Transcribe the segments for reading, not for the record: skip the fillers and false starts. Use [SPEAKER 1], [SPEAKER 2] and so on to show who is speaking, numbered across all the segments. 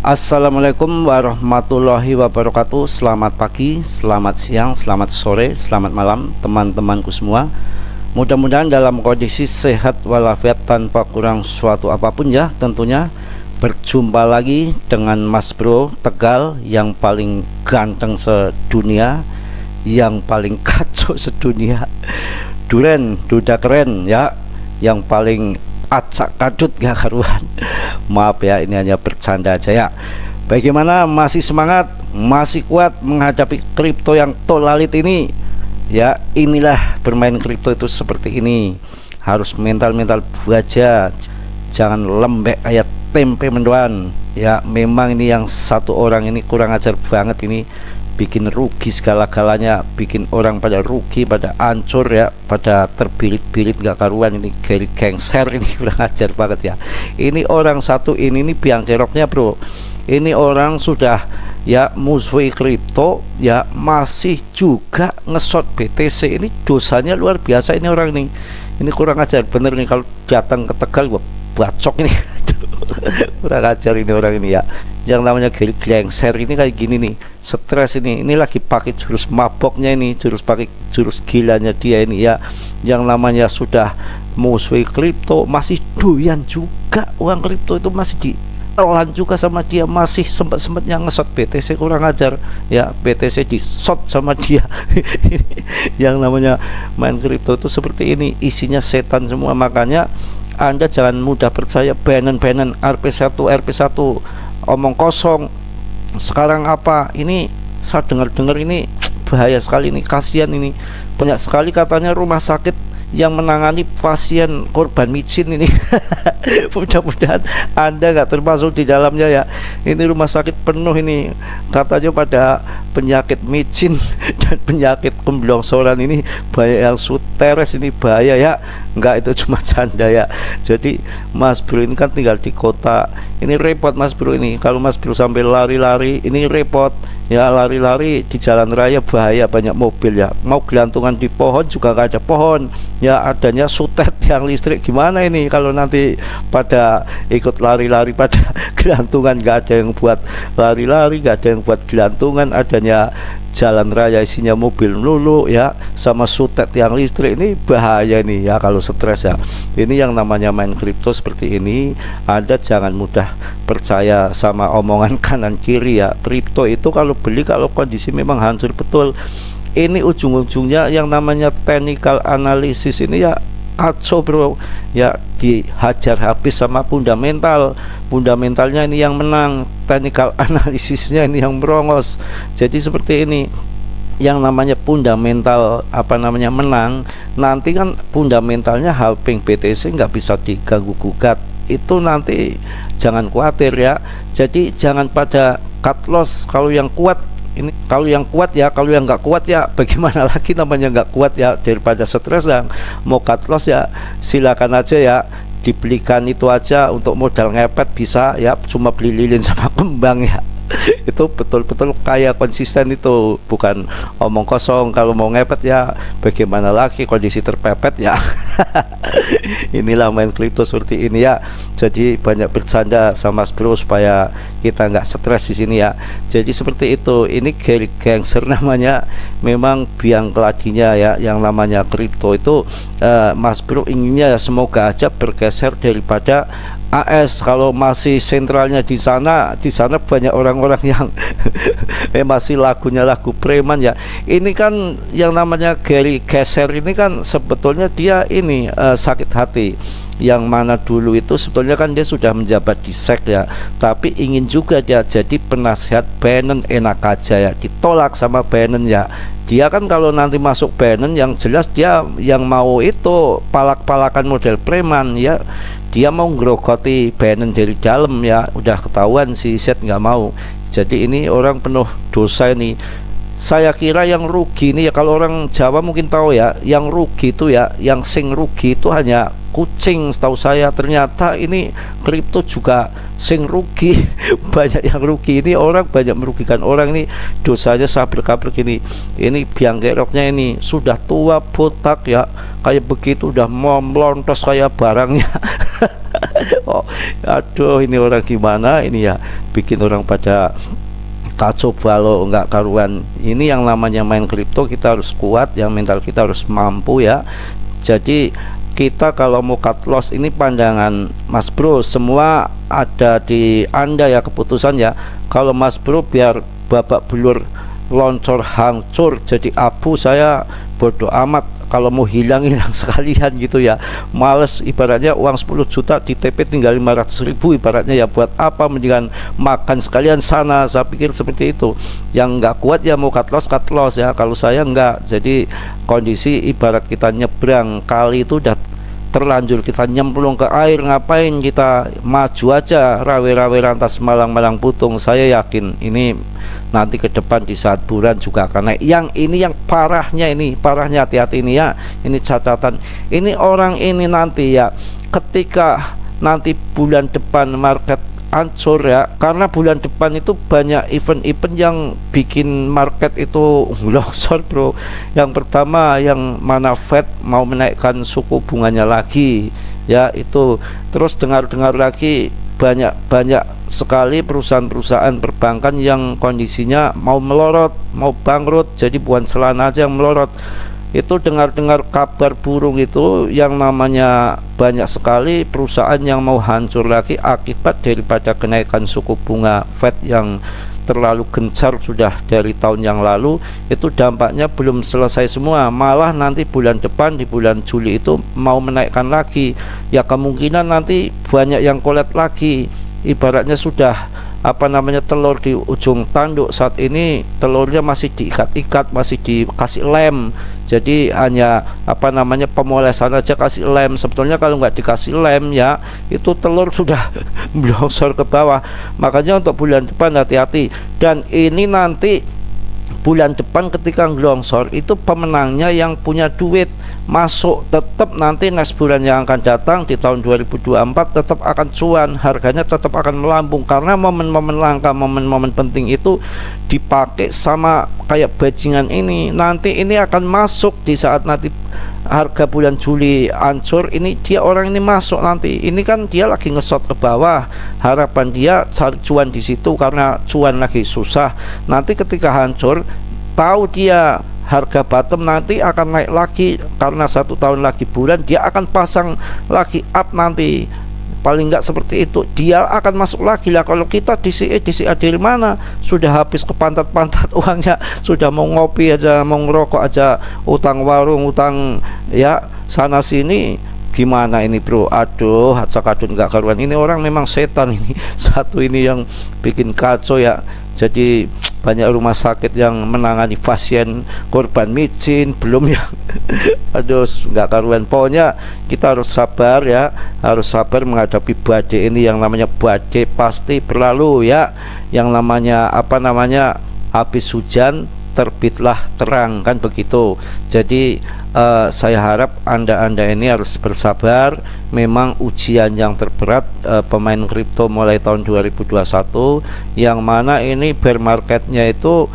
[SPEAKER 1] Assalamualaikum warahmatullahi wabarakatuh. Selamat pagi, selamat siang, selamat sore, selamat malam teman-temanku semua. Mudah-mudahan dalam kondisi sehat walafiat tanpa kurang suatu apapun ya. Tentunya berjumpa lagi dengan Mas Bro Tegal yang paling ganteng sedunia, yang paling kacau sedunia, Duren Duda keren ya, yang paling acak kadut gak karuan. Maaf ya, ini hanya bercanda aja ya. Bagaimana, masih semangat, masih kuat menghadapi kripto yang tolalit ini? Ya, inilah bermain kripto itu seperti ini. Harus mental-mental baja, jangan lembek kayak tempe mendoan. Ya, memang ini yang satu orang ini kurang ajar banget ini, bikin rugi segala-galanya, bikin orang pada rugi, pada hancur ya, pada terbirit-birit gak karuan. Ini gengser, ini kurang ajar banget ya. Ini orang satu ini biang keroknya bro. Ini orang sudah ya musuhi kripto ya, masih juga ngesot BTC. Ini dosanya luar biasa ini orang nih. Ini kurang ajar bener nih, kalau datang ke Tegal gua bacok ini. Kurang ajar ini orang ini ya. Yang namanya gengser ini kayak gini nih, stres ini lagi pakai jurus maboknya ini, jurus gilanya dia ini ya. Yang namanya sudah musuhi kripto, masih doyan juga uang kripto itu, masih ditelan juga sama dia, masih sempat-sempatnya ngesot BTC. Kurang ajar ya, BTC disot sama dia. Yang namanya main kripto itu seperti ini, isinya setan semua. Makanya Anda jangan mudah percaya Binance RP1 omong kosong. Sekarang apa ini, saya dengar ini bahaya sekali ini, kasihan ini. Banyak sekali katanya rumah sakit yang menangani pasien korban micin ini. Mudah-mudahan Anda nggak termasuk di dalamnya ya. Ini rumah sakit penuh ini katanya pada penyakit micin dan penyakit kemblongsoran ini. Banyak yang suteres ini, bahaya ya. Enggak, itu cuma canda ya. Jadi Mas Bro ini kan tinggal di kota, ini repot Mas Bro ini. Kalau Mas Bro sampai lari-lari ini repot ya, lari-lari di jalan raya bahaya, banyak mobil ya. Mau gelantungan di pohon juga gak ada pohon ya, adanya sutet yang listrik. Gimana ini kalau nanti pada ikut lari-lari pada gelantungan, gak ada yang buat lari-lari, gak ada yang buat gelantungan, adanya jalan raya isinya mobil melulu ya, sama sutet yang listrik. Ini bahaya ini ya kalau stres ya. Ini yang namanya main kripto seperti ini. Anda jangan mudah percaya sama omongan kanan kiri ya. Kripto itu kalau beli, kalau kondisi memang hancur betul. Ini ujung-ujungnya yang namanya technical analysis ini ya kacau bro ya, dihajar habis sama fundamentalnya ini yang menang, technical analisisnya ini yang merongos. Jadi seperti ini, yang namanya fundamental menang, nanti kan fundamentalnya halving BTC nggak bisa diganggu gugat. Itu nanti jangan khawatir ya. Jadi jangan pada cut loss kalau yang kuat ini, kalau yang kuat ya. Kalau yang nggak kuat ya bagaimana lagi, namanya nggak kuat ya. Daripada stres yang mau cut loss ya silakan aja ya, dibelikan itu aja untuk modal ngepet bisa ya, cuma beli lilin sama kembang ya. Itu betul-betul kayak konsisten, itu bukan omong kosong. Kalau mau ngepet ya bagaimana lagi, kondisi terpepet ya. Inilah main kripto seperti ini ya. Jadi banyak bercanda sama Mas Bro supaya kita nggak stres di sini ya. Jadi seperti itu, ini gangster namanya, memang biang keladinya ya. Yang namanya kripto itu Mas Bro inginnya ya semoga aja bergeser daripada AS. Kalau masih sentralnya di sana banyak orang-orang yang masih lagunya lagu preman ya. Ini kan yang namanya Gary Geser ini kan sebetulnya dia ini sakit hati. Yang mana dulu itu sebetulnya kan dia sudah menjabat di SEC ya, tapi ingin juga dia jadi penasihat Binance. Enak aja ya, ditolak sama Binance ya. Dia kan kalau nanti masuk Binance yang jelas dia yang mau itu palak-palakan model preman ya. Dia mau ngerogoti Binance dari dalam ya, udah ketahuan si Set nggak mau. Jadi ini orang penuh dosa ini. Saya kira yang rugi ini ya, kalau orang Jawa mungkin tahu ya, yang rugi itu ya, yang sing rugi itu hanya kucing setahu saya. Ternyata ini kripto juga sing rugi. Banyak yang rugi ini, orang banyak merugikan orang ini, dosanya sabrek-kabrek ini. Ini biang keroknya ini sudah tua botak ya, kayak begitu udah mau melontos kayak barangnya. Aduh, ini orang gimana ini ya, bikin orang pada kacau balau nggak karuan. Ini yang namanya main kripto, kita harus kuat, yang mental kita harus mampu ya. Jadi kita kalau mau cut loss, ini pandangan Mas Bro, semua ada di Anda ya keputusan ya. Kalau Mas Bro biar babak belur, loncor hancur jadi abu, saya bodoh amat. Kalau mau hilang sekalian gitu ya, males. Ibaratnya uang 10 juta di TP tinggal 500.000 ibaratnya ya, buat apa, mendingan makan sekalian sana. Saya pikir seperti itu. Yang nggak kuat ya mau cut loss ya. Kalau saya nggak. Jadi kondisi ibarat kita nyebrang kali itu udah terlanjur kita nyemplung ke air, ngapain kita maju aja rawe-rawe rantas malang-malang putung. Saya yakin ini nanti ke depan di saat bulan juga akan naik. Yang ini yang parahnya, ini parahnya, hati-hati ini ya, ini catatan. Ini orang ini nanti ya, ketika nanti bulan depan market ancur ya, karena bulan depan itu banyak event-event yang bikin market itu longsor bro. Yang pertama, yang mana Fed mau menaikkan suku bunganya lagi ya, itu. Terus dengar-dengar lagi banyak sekali perusahaan-perusahaan perbankan yang kondisinya mau melorot, mau bangkrut. Jadi bukan selana aja yang melorot. Itu dengar-dengar kabar burung itu, yang namanya banyak sekali perusahaan yang mau hancur lagi akibat daripada kenaikan suku bunga Fed yang terlalu gencar sudah dari tahun yang lalu. Itu dampaknya belum selesai semua, malah nanti bulan depan di bulan Juli itu mau menaikkan lagi ya. Kemungkinan nanti banyak yang collect lagi. Ibaratnya sudah telur di ujung tanduk. Saat ini telurnya masih diikat-ikat, masih dikasih lem. Jadi hanya pemolesan aja, kasih lem. Sebetulnya kalau nggak dikasih lem ya, itu telur sudah melongsor ke bawah. Makanya untuk bulan depan hati-hati. Dan ini nanti bulan depan ketika ngelongsor itu pemenangnya yang punya duit masuk. Tetap nanti next bulan yang akan datang di tahun 2024 tetap akan cuan, harganya tetap akan melambung, karena momen-momen langka, momen-momen penting itu dipakai sama kayak bajingan ini. Nanti ini akan masuk di saat nanti harga bulan Juli hancur, ini dia orang ini masuk nanti. Ini kan dia lagi ngesot ke bawah, harapan dia cari cuan di situ karena cuan lagi susah. Nanti ketika hancur, tahu dia harga bottom nanti akan naik lagi, karena 1 tahun lagi bulan dia akan pasang lagi up nanti. Paling nggak seperti itu, dia akan masuk lagi lah. Kalau kita DCA dari mana, sudah habis ke pantat-pantat uangnya, sudah mau ngopi aja, mau ngerokok aja, utang warung, utang ya sana sini. Gimana ini bro? Aduh, acak-adun nggak karuan. Ini orang memang setan ini. Satu ini yang bikin kacau ya. Jadi banyak rumah sakit yang menangani pasien korban micin, belum yang aduh nggak karuan. Pokoknya kita harus sabar ya, harus sabar menghadapi badai ini. Yang namanya badai pasti berlalu ya. Yang namanya habis hujan terbitlah terang, kan begitu. Jadi saya harap anda ini harus bersabar. Memang ujian yang terberat pemain kripto mulai tahun 2021, yang mana ini bear marketnya itu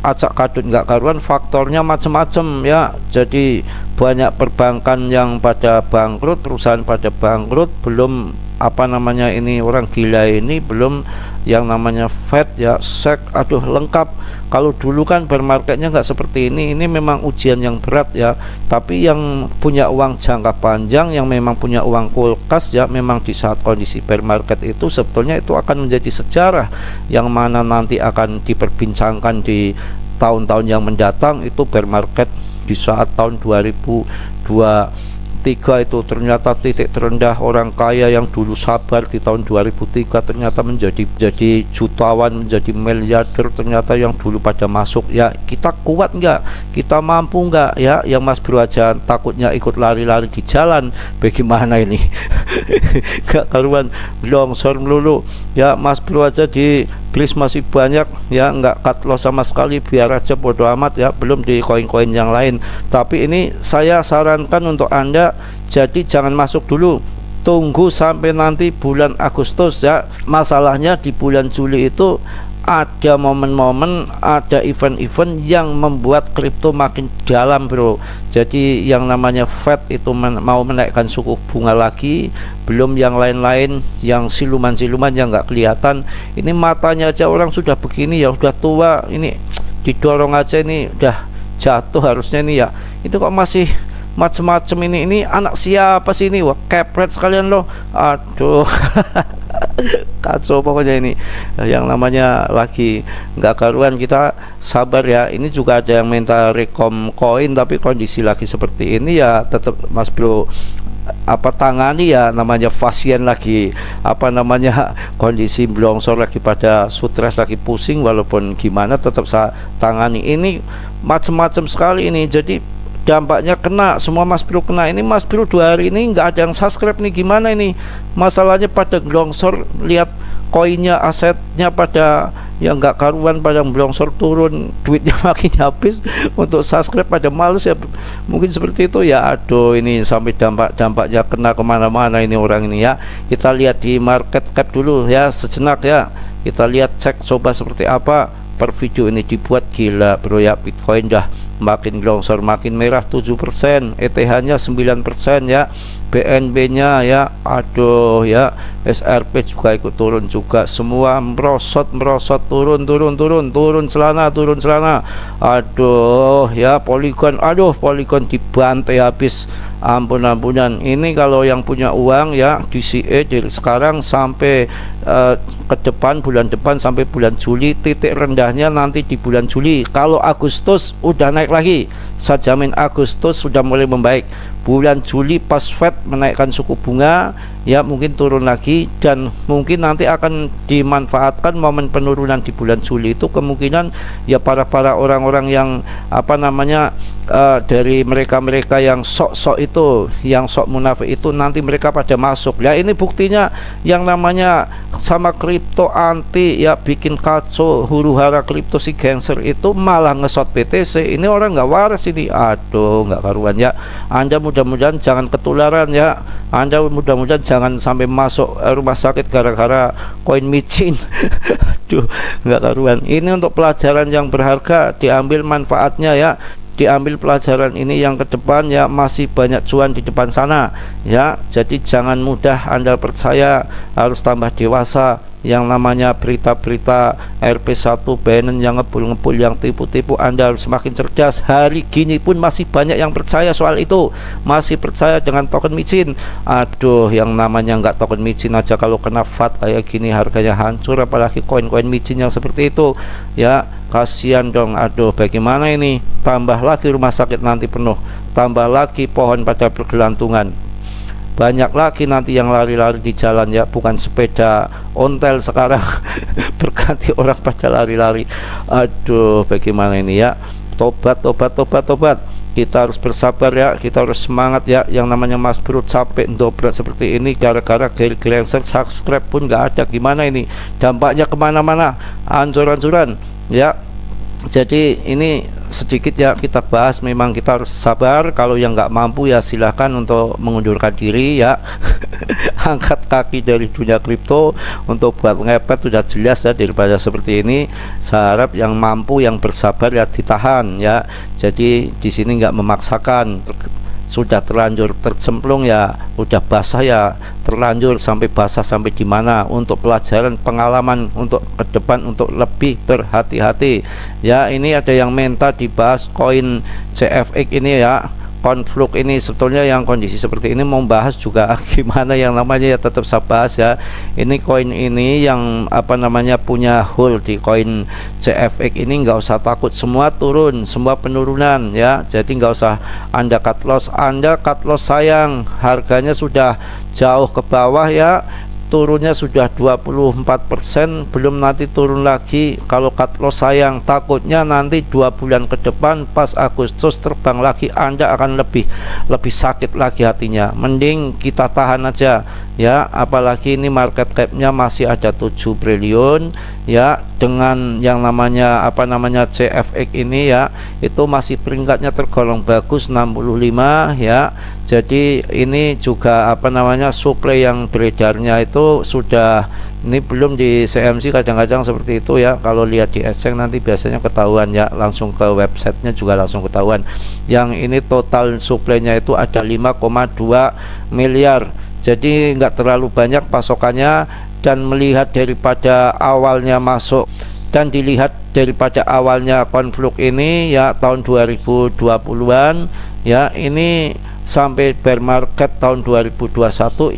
[SPEAKER 1] acak kadut nggak karuan, faktornya macam-macam ya. Jadi banyak perbankan yang pada bangkrut, perusahaan pada bangkrut, belum ini orang gila ini, belum yang namanya Fed ya, SEC, aduh lengkap. Kalau dulu kan bear marketnya nggak seperti ini memang ujian yang berat ya. Tapi yang punya uang jangka panjang, yang memang punya uang kulkas ya, memang di saat kondisi bear market itu sebetulnya itu akan menjadi sejarah yang mana nanti akan diperbincangkan di tahun-tahun yang mendatang. Itu bear market di saat tahun 2023 itu ternyata titik terendah. Orang kaya yang dulu sabar di tahun 2003 ternyata menjadi jutawan, menjadi miliarder. Ternyata yang dulu pada masuk ya, kita kuat nggak, kita mampu nggak ya. Yang Mas Bro aja takutnya ikut lari-lari di jalan, bagaimana ini? Gak karuan, longsor melulu ya. Mas Bro aja di Bliss masih banyak ya, nggak cut loss sama sekali, biar aja bodo amat ya. Belum di koin-koin yang lain. Tapi ini saya sarankan untuk anda, jadi jangan masuk dulu, tunggu sampai nanti bulan Agustus ya. Masalahnya di bulan Juli itu ada momen-momen, ada event-event yang membuat kripto makin dalam, bro. Jadi yang namanya Fed itu mau menaikkan suku bunga lagi, belum yang lain-lain, yang siluman-siluman yang nggak kelihatan. Ini matanya aja orang sudah begini ya, udah tua, ini didorong aja ini udah jatuh harusnya ini ya. Itu kok masih macem-macem ini anak siapa sih ini? Wah, kepret sekalian loh. Aduh. Kacau pokoknya ini. Yang namanya lagi nggak karuan, kita sabar ya. Ini juga ada yang minta rekom koin, tapi kondisi lagi seperti ini ya tetap Mas Bro tangani ya, namanya pasien lagi kondisi blongsor lagi pada stres, lagi pusing, walaupun gimana tetap saya tangani. Ini macam-macam sekali ini, jadi dampaknya kena semua Mas Bro kena. Ini Mas Bro 2 hari ini nggak ada yang subscribe nih, gimana ini masalahnya? Pada blongsor, lihat koinnya, asetnya pada yang nggak karuan, pada blongsor turun, duitnya makin habis, untuk subscribe pada males ya, mungkin seperti itu ya. Aduh, ini sampai dampaknya kena kemana-mana ini orang ini ya. Kita lihat di market cap dulu ya sejenak ya, kita lihat cek coba seperti apa per video ini dibuat. Gila bro ya, Bitcoin dah makin longsor, makin merah 7%, ETH nya 9% ya, BNB nya ya, aduh ya, SRP juga ikut turun juga, semua merosot turun celana, aduh ya. Polygon, aduh Polygon dibantai habis, ampunan. Ini kalau yang punya uang ya, DCA dari sekarang sampai ke depan, bulan depan sampai bulan Juli, titik rendahnya nanti di bulan Juli. Kalau Agustus udah naik lagi, saya jamin Agustus sudah mulai membaik. Bulan Juli pas Fed menaikkan suku bunga ya, mungkin turun lagi, dan mungkin nanti akan dimanfaatkan momen penurunan di bulan Juli itu. Kemungkinan ya para orang-orang yang dari mereka yang sok-sok itu, yang sok munafik itu, nanti mereka pada masuk ya. Ini buktinya yang namanya sama kripto anti ya, bikin kacau huru-hara kripto, si gangster itu malah ngesot BTC. Ini orang nggak waras ini, aduh nggak karuan ya. Anda mudah-mudahan jangan ketularan ya, Anda mudah-mudahan jangan sampai masuk rumah sakit gara-gara koin micin. Aduh nggak karuan. Ini untuk pelajaran yang berharga, diambil manfaatnya ya, diambil pelajaran ini yang ke depan ya, masih banyak cuan di depan sana ya. Jadi jangan mudah Anda percaya, harus tambah dewasa. Yang namanya berita-berita RP1, Binance yang ngebul-ngebul, yang tipu-tipu, Anda harus semakin cerdas. Hari gini pun masih banyak yang percaya soal itu, masih percaya dengan token micin. Aduh, yang namanya nggak token micin aja kalau kena FAT kayak gini harganya hancur, apalagi koin-koin micin yang seperti itu ya. Kasihan dong. Aduh, bagaimana ini? Tambah lagi rumah sakit nanti penuh, tambah lagi pohon pada bergelantungan, banyak lagi nanti yang lari-lari di jalan ya, bukan sepeda ontel sekarang. Berganti orang pada lari-lari. Aduh, bagaimana ini ya? Tobat. Kita harus bersabar ya, kita harus semangat ya. Yang namanya Mas Bro capek dobrak seperti ini gara-gara gangster, subscribe pun nggak ada. Gimana ini? Dampaknya kemana-mana, hancur-hancuran ya. Jadi ini sedikit ya kita bahas. Memang kita harus sabar. Kalau yang nggak mampu ya silahkan untuk mengundurkan diri ya. Angkat kaki dari dunia kripto untuk buat ngepet sudah jelas ya, daripada seperti ini. Saya harap yang mampu, yang bersabar ya ditahan ya. Jadi di sini nggak memaksakan. Sudah terlanjur tercemplung ya, udah basah ya, terlanjur sampai basah sampai di mana, untuk pelajaran pengalaman untuk ke depan, untuk lebih berhati-hati ya. Ini ada yang minta dibahas koin CFX ini ya, konflik ini. Sebetulnya yang kondisi seperti ini mau bahas juga gimana yang namanya ya, tetap saya bahas ya. Ini koin ini yang punya hold di koin CFX ini, nggak usah takut, semua turun, semua penurunan ya. Jadi nggak usah Anda cut loss. Anda cut loss sayang, harganya sudah jauh ke bawah ya, turunnya sudah 24%, belum nanti turun lagi. Kalau cut loss sayang, takutnya nanti 2 bulan ke depan pas Agustus terbang lagi, Anda akan lebih sakit lagi hatinya. Mending kita tahan aja ya, apalagi ini market capnya masih ada 7 triliun ya, dengan yang namanya CFX ini ya, itu masih peringkatnya tergolong bagus 65 ya. Jadi ini juga apa namanya, supply yang beredarnya itu sudah, ini belum di CMC, kadang-kadang seperti itu ya. Kalau lihat di exchange nanti biasanya ketahuan ya, langsung ke websitenya juga langsung ketahuan. Yang ini total supply-nya itu ada 5,2 miliar. Jadi nggak terlalu banyak pasokannya, dan melihat daripada awalnya masuk dan dilihat daripada awalnya konflik ini ya tahun 2020-an ya, ini sampai bear market tahun 2021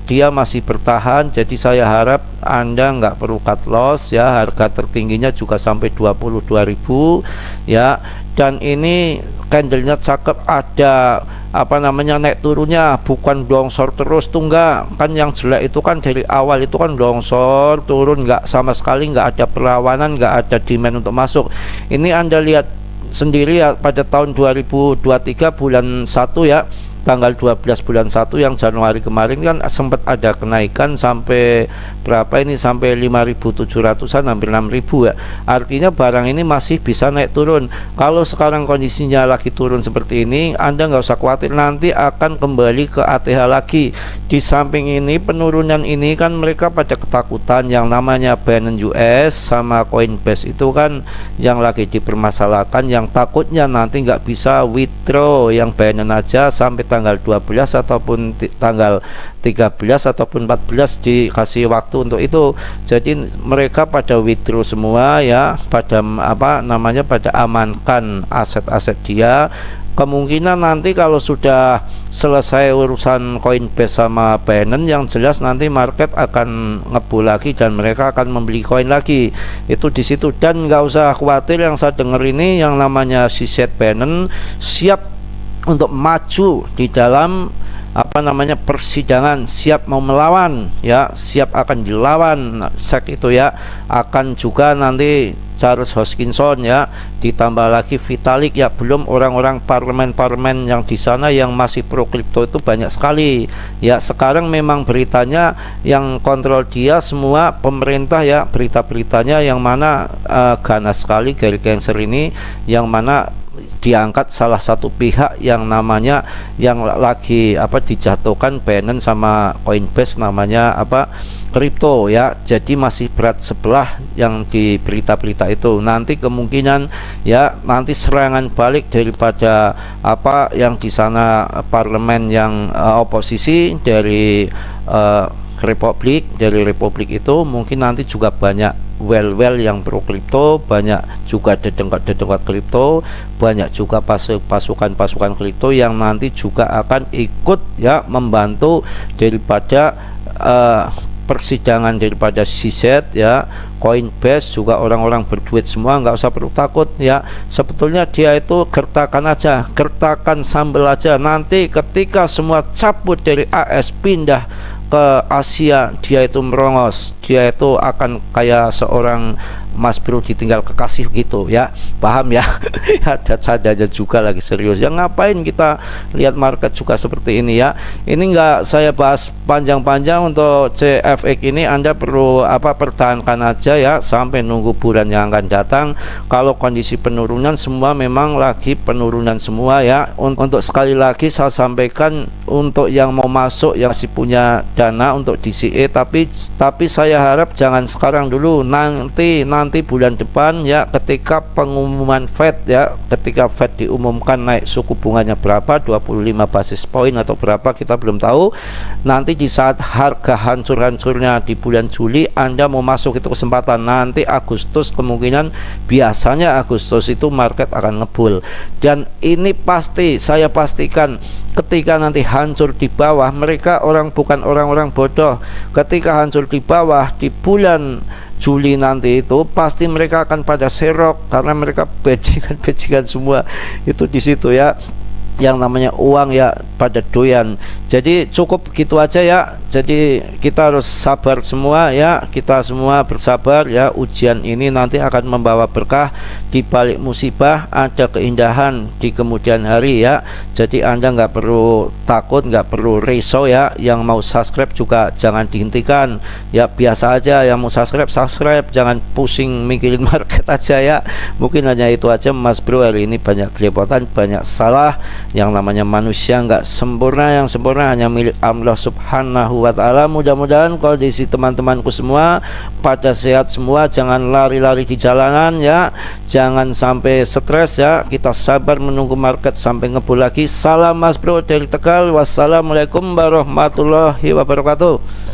[SPEAKER 1] dia masih bertahan. Jadi saya harap Anda nggak perlu cut loss ya, harga tertingginya juga sampai 22.000 ya. Dan ini candlenya cakep, ada apa namanya, naik turunnya, bukan longsor terus tuh, enggak. Kan yang jelek itu kan dari awal itu kan longsor turun, nggak sama sekali, nggak ada perlawanan, nggak ada demand untuk masuk. Ini Anda lihat sendiri ya, pada tahun 2023 bulan 1 ya, tanggal 12 bulan 1 yang Januari kemarin kan sempat ada kenaikan sampai berapa ini, sampai 5.700-an, hampir 6.000 ya. Artinya barang ini masih bisa naik turun. Kalau sekarang kondisinya lagi turun seperti ini, Anda nggak usah khawatir, nanti akan kembali ke ATH lagi. Di samping ini penurunan ini kan mereka pada ketakutan, yang namanya Binance US sama Coinbase itu kan yang lagi dipermasalahkan, yang takutnya nanti nggak bisa withdraw yang Binance aja sampai tanggal 12 ataupun tanggal 13 ataupun 14 dikasih waktu untuk itu. Jadi mereka pada withdraw semua ya, pada apa namanya, pada amankan aset-aset dia. Kemungkinan nanti kalau sudah selesai urusan Coinbase sama Binance, yang jelas nanti market akan ngebul lagi dan mereka akan membeli koin lagi. Itu di situ, dan nggak usah khawatir, yang saya dengar ini yang namanya CZ Binance siap untuk maju di dalam apa namanya persidangan, siap mau melawan ya, siap akan dilawan SEC itu ya. Akan juga nanti Charles Hoskinson ya, ditambah lagi Vitalik ya, belum orang-orang parlemen-parlemen yang di sana yang masih pro kripto itu banyak sekali ya. Sekarang memang beritanya yang kontrol dia semua pemerintah ya, berita-beritanya yang mana ganas sekali Gary Gensler ini, yang mana diangkat salah satu pihak yang namanya, yang lagi apa, dijatuhkan Binance sama Coinbase, namanya apa, kripto ya. Jadi masih berat sebelah yang di berita-berita itu. Nanti kemungkinan ya, nanti serangan balik daripada apa yang di sana parlemen yang oposisi dari Republik itu, mungkin nanti juga banyak well yang pro kripto, banyak juga dedengkat kripto, banyak juga pasukan kripto yang nanti juga akan ikut ya membantu daripada persidangan daripada CZ ya. Coinbase juga orang-orang berduit semua, nggak usah perlu takut ya. Sebetulnya dia itu gertakan aja, gertakan sambal aja. Nanti ketika semua cabut dari AS pindah ke Asia, dia itu merongos, dia itu akan kayak seorang Mas Bro ditinggal kekasih gitu ya, paham ya? Ada cadanya juga lagi serius ya. Ngapain kita lihat market juga seperti ini ya? Ini nggak saya bahas panjang-panjang. Untuk CFX ini Anda perlu apa, pertahankan aja ya sampai nunggu bulan yang akan datang. Kalau kondisi penurunan, semua memang lagi penurunan semua ya. Untuk sekali lagi saya sampaikan, untuk yang mau masuk, yang masih punya dana untuk DCA, tapi saya harap jangan sekarang dulu, nanti bulan depan ya, ketika pengumuman Fed ya, ketika Fed diumumkan naik suku bunganya berapa, 25 basis point atau berapa kita belum tahu. Nanti di saat harga hancur-hancurnya di bulan Juli, Anda mau masuk itu kesempatan. Nanti Agustus, kemungkinan biasanya Agustus itu market akan ngebul, dan ini pasti, saya pastikan ketika nanti hancur di bawah, mereka bukan orang-orang bodoh. Ketika hancur di bawah di bulan Juli nanti itu pasti mereka akan pada serok, karena mereka bajingan semua itu di situ ya, yang namanya uang ya, pada doyan. Jadi cukup gitu aja ya. Jadi kita harus sabar semua ya, kita semua bersabar ya. Ujian ini nanti akan membawa berkah, di balik musibah ada keindahan di kemudian hari ya. Jadi Anda nggak perlu takut, nggak perlu risau ya. Yang mau subscribe juga jangan dihentikan ya, biasa aja. Yang mau subscribe, jangan pusing mikirin market aja ya. Mungkin hanya itu aja Mas Bro hari ini, banyak kelepotan, banyak salah Yang namanya manusia nggak sempurna, yang sempurna hanya milik Allah Subhanahu wa Ta'ala. Mudah-mudahan kondisi teman-temanku semua pada sehat semua, jangan lari-lari di jalanan ya, jangan sampai stres ya, kita sabar menunggu market sampai ngebul lagi. Salam Mas Bro dari Tegal. Wassalamualaikum warahmatullahi wabarakatuh.